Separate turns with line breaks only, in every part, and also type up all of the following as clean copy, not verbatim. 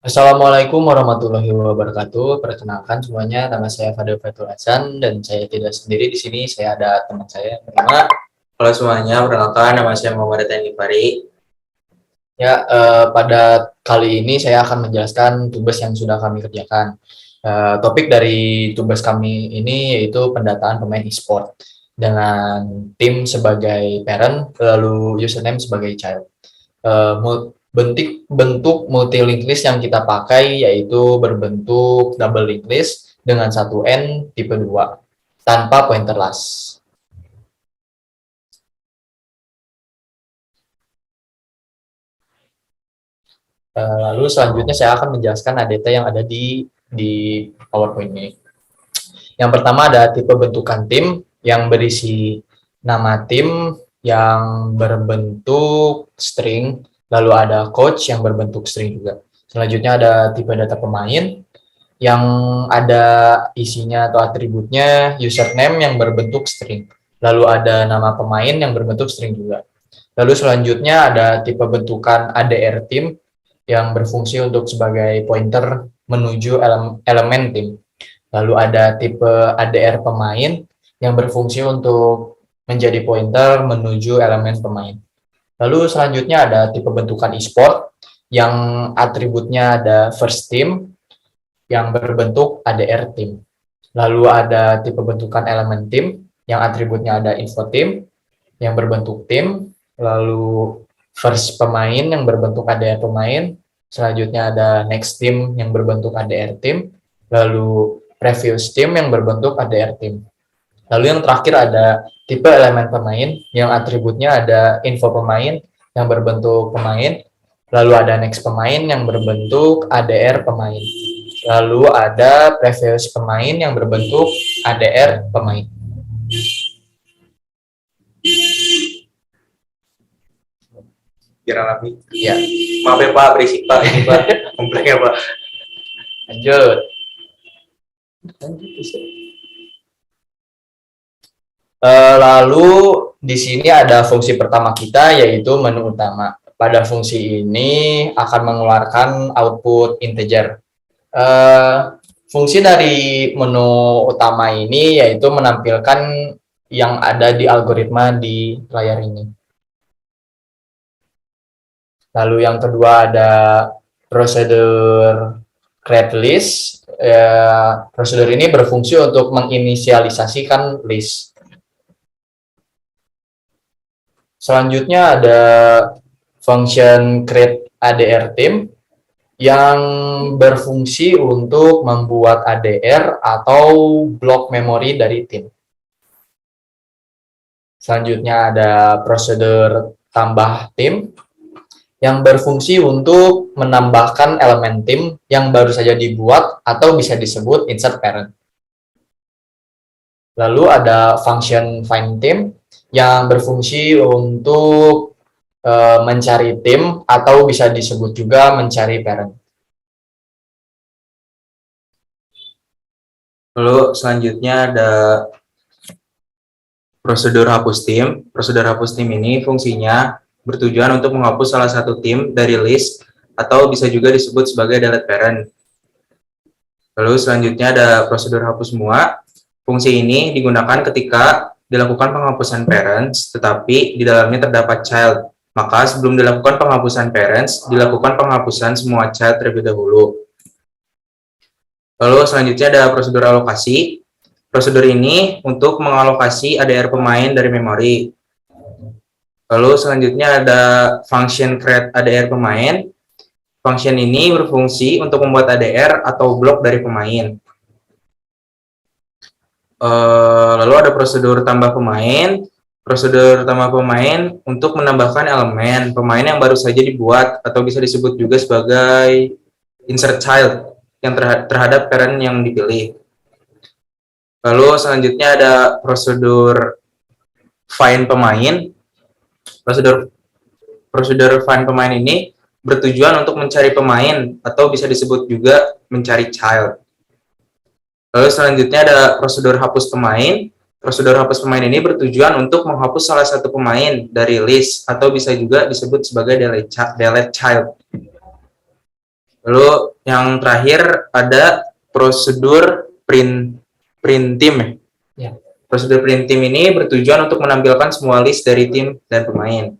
Assalamualaikum warahmatullahi wabarakatuh. Perkenalkan semuanya, nama saya Fadil Fatul Hasan dan saya tidak sendiri di sini. Saya ada teman saya yang bernama.
Halo semuanya, perkenalkan nama saya Muhammad Tani Fari.
Ya, pada kali ini saya akan menjelaskan tugas yang sudah kami kerjakan. Topik dari tugas kami ini yaitu pendataan pemain e-sport dengan tim sebagai parent, lalu username sebagai child. Bentuk multi link list yang kita pakai yaitu berbentuk double link list dengan satu N tipe 2 tanpa pointer last. Lalu selanjutnya saya akan menjelaskan ADT yang ada di PowerPoint ini. Yang pertama ada tipe bentukan tim yang berisi nama tim yang berbentuk string, lalu ada coach yang berbentuk string juga. Selanjutnya ada tipe data pemain yang ada isinya atau atributnya username yang berbentuk string. Lalu ada nama pemain yang berbentuk string juga. Lalu selanjutnya ada tipe bentukan ADR tim yang berfungsi untuk sebagai pointer menuju elemen tim. Lalu ada tipe ADR pemain yang berfungsi untuk menjadi pointer menuju elemen pemain. Lalu selanjutnya ada tipe bentukan e-sport yang atributnya ada first team yang berbentuk ADR team. Lalu ada tipe bentukan elemen tim yang atributnya ada info team yang berbentuk tim. Lalu first pemain yang berbentuk ADR pemain. Selanjutnya ada next team yang berbentuk ADR team. Lalu previous team yang berbentuk ADR team. Lalu yang terakhir ada tipe elemen pemain yang atributnya ada info pemain yang berbentuk pemain. Lalu ada next pemain yang berbentuk ADR pemain. Lalu ada previous pemain yang berbentuk ADR pemain.
Biar rapi.
Ya,
Maaf ya Pak, berisik Pak, ini Pak, komplek ya Pak.
lanjut. Lalu di sini ada fungsi pertama kita yaitu menu utama. Pada fungsi ini akan mengeluarkan output integer. Fungsi dari menu utama ini yaitu menampilkan yang ada di algoritma di layar ini. Lalu yang kedua ada prosedur create list. Prosedur ini berfungsi untuk menginisialisasikan list. Selanjutnya ada function create ADR team yang berfungsi untuk membuat ADR atau blok memori dari tim. Selanjutnya ada prosedur tambah tim yang berfungsi untuk menambahkan elemen tim yang baru saja dibuat atau bisa disebut insert parent. Lalu ada function find team yang berfungsi untuk mencari tim atau bisa disebut juga mencari parent.
Lalu selanjutnya ada prosedur hapus tim. Prosedur hapus tim ini fungsinya bertujuan untuk menghapus salah satu tim dari list atau bisa juga disebut sebagai delete parent. Lalu selanjutnya ada prosedur hapus semua. Fungsi ini digunakan ketika dilakukan penghapusan parents, tetapi di dalamnya terdapat child. Maka sebelum dilakukan penghapusan parents, dilakukan penghapusan semua child terlebih dahulu. Lalu selanjutnya ada prosedur alokasi. Prosedur ini untuk mengalokasi ADR pemain dari memori. Lalu selanjutnya ada function create ADR pemain. Function ini berfungsi untuk membuat ADR atau blok dari pemain. Lalu ada prosedur tambah pemain. Prosedur tambah pemain untuk menambahkan elemen pemain yang baru saja dibuat atau bisa disebut juga sebagai insert child yang terhadap parent yang dipilih. Lalu selanjutnya ada prosedur find pemain. Prosedur find pemain ini bertujuan untuk mencari pemain atau bisa disebut juga mencari child. Lalu selanjutnya ada prosedur hapus pemain. Prosedur hapus pemain ini bertujuan untuk menghapus salah satu pemain dari list atau bisa juga disebut sebagai delete child. Lalu yang terakhir ada prosedur print team ya.
Ya.
Prosedur print team ini bertujuan untuk menampilkan semua list dari tim dan pemain.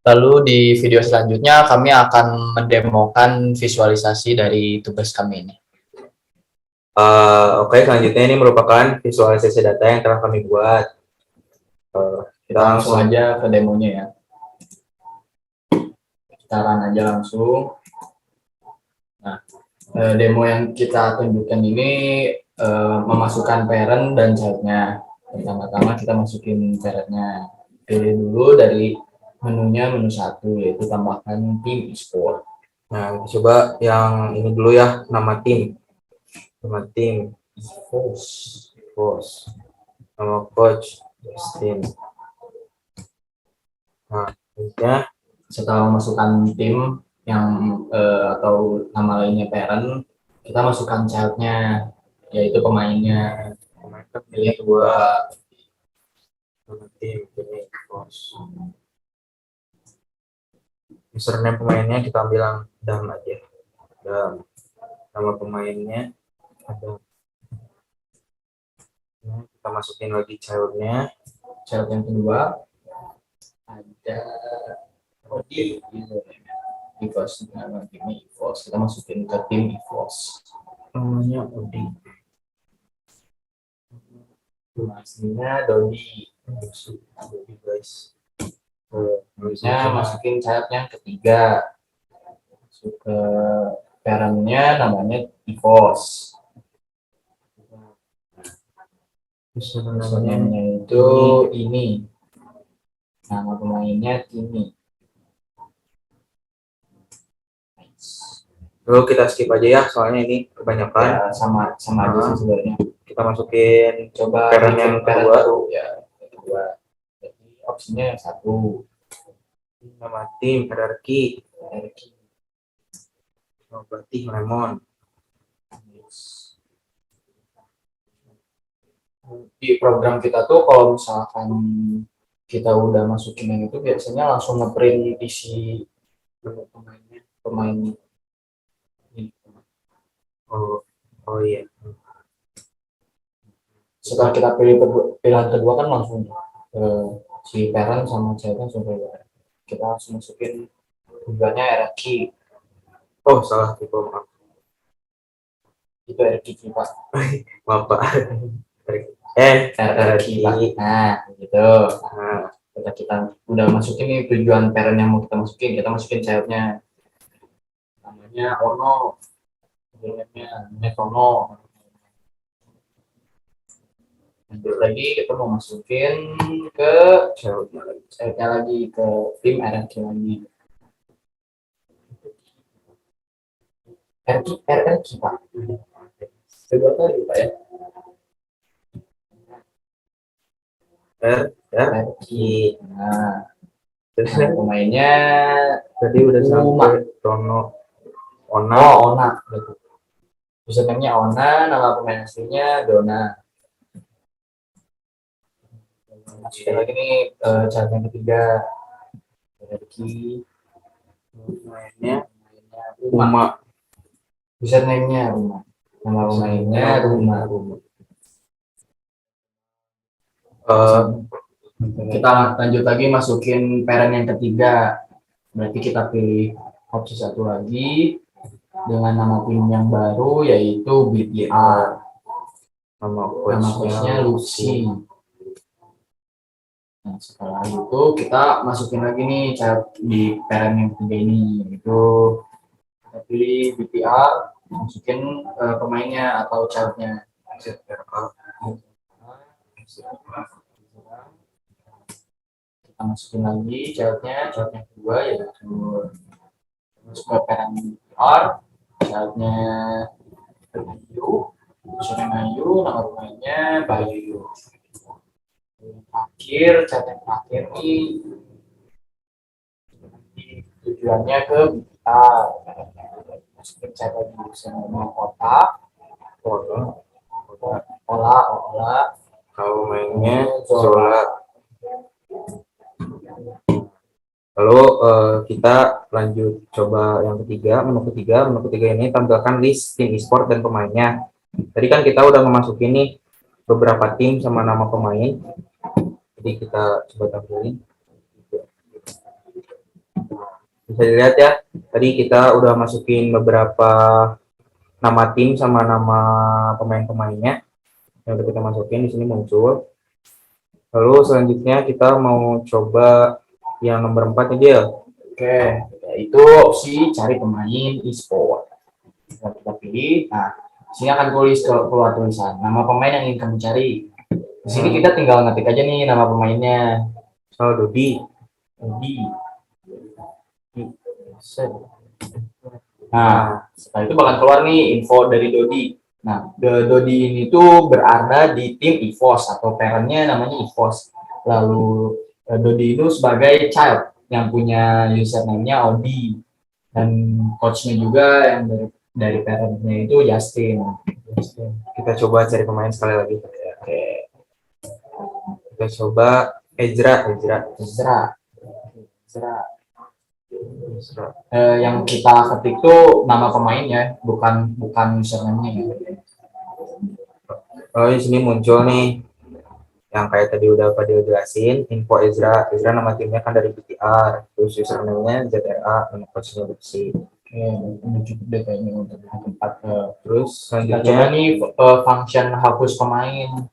Lalu di video selanjutnya kami akan mendemokan visualisasi dari tugas kami ini.
Oke, selanjutnya ini merupakan visualisasi data yang telah kami buat.
Kita langsung aja ke demonya ya. Kita run aja langsung. Nah, demo yang kita tunjukkan ini memasukkan parent dan childnya. Pertama-tama kita masukin parentnya. Pilih dulu dari menunya menu 1, yaitu tambahkan tim e-sport.
Nah, coba yang ini dulu ya, nama tim. Nama tim, Bos. Nama coach, Justin. Nah, selanjutnya
Setelah memasukkan tim yang atau nama lainnya parent, kita masukkan childnya, yaitu pemainnya. Pilih dua.
nama tim, ini Bos. Username pemainnya kita bilang Dam aja. Dam. Nama pemainnya ada. Nah, kita masukin lagi childnya.
Child yang kedua ada Odi, EVOS, nama timnya EVOS. Kita masukin ke tim EVOS.
Namanya Odi.
Aslinya Dodi.
Odi guys.
Terusnya masukin child yang ketiga. Masuk ke parentnya namanya EVOS. Username-nya itu ini. Nama pemainnya Timi.
Lalu kita skip aja ya, soalnya ini kebanyakan.
Ya, sama aja sih sebenarnya.
Kita masukin
Coba
parent yang
parent
kedua.
baru ya. Kedua. Jadi opsinya yang 1.
Nama tim, hierarki. Berarti lemon.
Di program kita tuh kalau misalkan kita udah masukin yang itu biasanya langsung ngeprint isi pemain ini.
Oh iya.
Setelah kita pilih pilihan kedua kan langsung si parent sama child langsung keluar. Kita langsung masukin tujuannya hierarki.
Oh, salah tipe, maaf.
Itu hierarki Pak.
Maaf, Pak.
Hierarki Pak. Nah, gitu.
Nah,
Kita udah masukin nih tujuan parent yang mau kita masukin childnya. Namanya Ono. Namanya Tono. Terus lagi kita mau masukin ke childnya lagi, ke tim hierarki lagi. RRQ Pak. Kedua kali Pak ya. RRQ. Nah, terus pemainnya
tadi udah sampai Tono. Ona.
Oh, Ona. Username-nya Ona, nama pemain aslinya Dona. Masukin lagi nih chart yang ketiga. Hierarki. Pemainnya
Uma.
Username-nya Uma. Nama pemainnya Ruma. Kita lanjut lagi masukin parent yang ketiga. Berarti kita pilih opsi 1 lagi dengan nama tim yang baru yaitu BTR. Nama coachnya Lucy. Nah, setelah itu kita masukin lagi nih child di parent yang ketiga ini, yaitu kita pilih BTR, masukin pemainnya atau childnya. Kita masukin lagi childnya kedua yaitu masuk ke parent BTR, childnya Ayu, Ayu, nama pemainnya Bayu. Child yang terakhir nih tujuannya ke BTR. Masukin child lagi sama otak, olah.
Kalau mainnya Zola. Lalu kita Lanjut coba yang ketiga, menu ketiga. Menu ketiga ini tampilkan list tim e-sport dan pemainnya. Tadi kan kita udah memasukin nih beberapa tim sama nama pemain. Jadi kita coba tampilin. Bisa dilihat ya, tadi kita udah masukin beberapa nama tim sama nama pemain-pemainnya. Yang udah kita masukin di sini muncul. Lalu selanjutnya kita mau coba yang nomor 4 aja ya.
Oke, itu opsi cari pemain e-sport. Kita pilih. Nah, sini akan keluar tulisan nama pemain yang ingin kamu cari. Di sini kita tinggal ngetik aja nih nama pemainnya.
Soal Dodi.
Nah, setelah itu bakal keluar nih info dari Dodi. Nah, Dodi ini tuh berada di tim EVOS atau parentnya namanya EVOS. Lalu Dodi itu sebagai child yang punya username-nya Odi, dan coachnya juga yang dari parentnya itu Justin.
Kita coba cari pemain sekali lagi.
Oke.
Kita coba Ezra.
Yang kita ketik tuh nama pemainnya, bukan username-nya.
Oh, di sini muncul nih yang kayak tadi udah Fadil jelasin, info Ezra. Nama timnya kan dari BTR, terus username-nya ZRA, nama coachnya Bexi.
Oke, ini cukup deh kayaknya untuk tempat.
Terus
Kita
selanjutnya
coba nih function hapus pemain.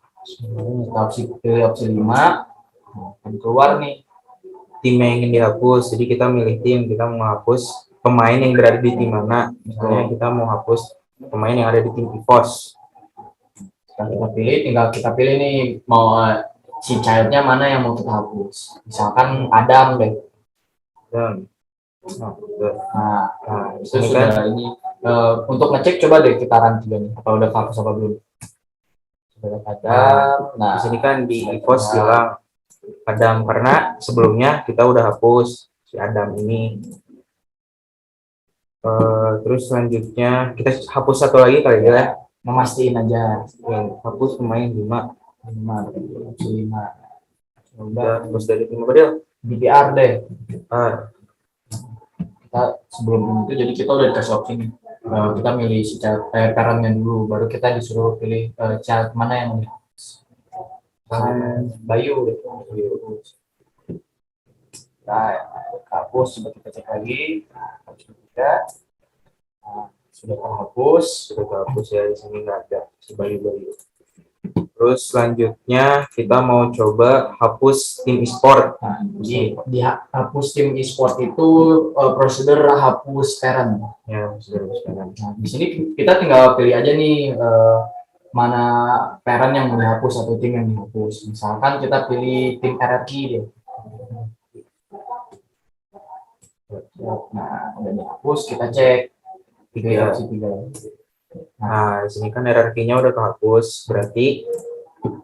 Pilih opsi 5, dan keluar nih
tim yang ingin dihapus. Jadi kita milih tim, kita mau hapus pemain yang berada di tim mana. Misalnya kita mau hapus pemain yang ada di tim EVOS.
tinggal kita pilih nih mau si childnya mana yang mau kita hapus. Misalkan Adam deh. Nah, itu
ini
sudah
kan
ini untuk ngecek coba deh kita run 3 nih apa udah hapus apa belum. Sudah Adam. Nah,
di sini kan di EVOS bilang Adam karena sebelumnya kita udah hapus si Adam ini. Terus selanjutnya kita hapus satu lagi kali ya.
Memastiin aja.
Hapus pemain 5.
5.
Udah hapus dari tim apa dia?
BTR deh.
Kita
sebelum itu jadi kita udah dikasih opsi nih. Kita milih si parentnya dulu, baru kita disuruh pilih child mana yang mau dihapus. Bayu. Nah, hapus, coba kita cek lagi. Sudah terhapus
ya, di sini nggak ada si Bayu. Terus selanjutnya kita mau coba hapus tim e-sport.
Nah, di hapus tim e-sport itu prosedur hapus parent.
Ya, prosedur hapus parent.
Nah, di sini kita tinggal pilih aja nih mana parent yang mau dihapus atau tim yang dihapus. Misalkan kita pilih tim RRQ deh. Nah, udah dihapus, kita cek. Opsi 3.
Nah, di sini kan hierarkinya udah kehapus, berarti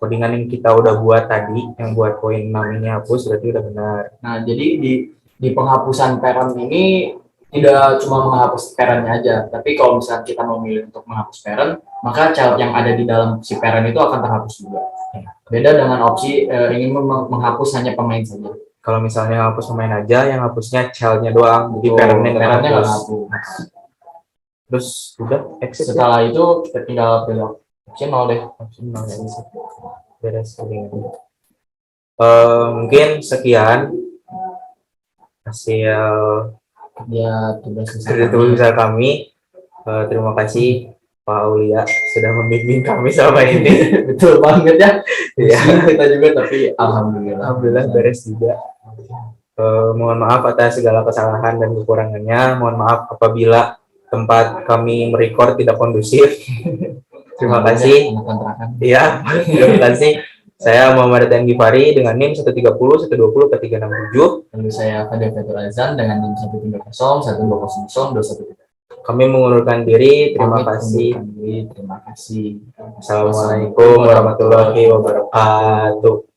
codingan yang kita udah buat tadi, yang buat poin 6 ini hapus, berarti udah benar.
Nah, jadi di penghapusan parent ini tidak cuma menghapus parentnya aja, tapi kalau misalnya kita memilih untuk menghapus parent, maka child yang ada di dalam si parent itu akan terhapus juga. Beda dengan opsi ingin menghapus hanya pemain saja.
Kalau misalnya hapus pemain aja, yang hapusnya childnya doang, jadi parentnya nggak hapus. Terus udah exit.
Setelah itu kita tinggal pilih opsi 0 deh.
Opsi 0 ya, beres. Mungkin sekian hasil tugas kami. Terima kasih Pak Aulia sudah membimbing kami selama ini.
Betul banget ya.
Iya,
kita juga, tapi alhamdulillah
beres juga. Mohon maaf atas segala kesalahan dan kekurangannya. Mohon maaf apabila tempat kami merecord tidak kondusif. Terima kasih. Iya, terima kasih. Saya Muhammad Radian Gifari dengan NIM 130 120 367.
Lalu saya Fadil Fatur Azan dengan NIM 130 120 213.
Kami mengundurkan diri. Terima kasih.
Terima kasih.
Assalamualaikum warahmatullahi wabarakatuh.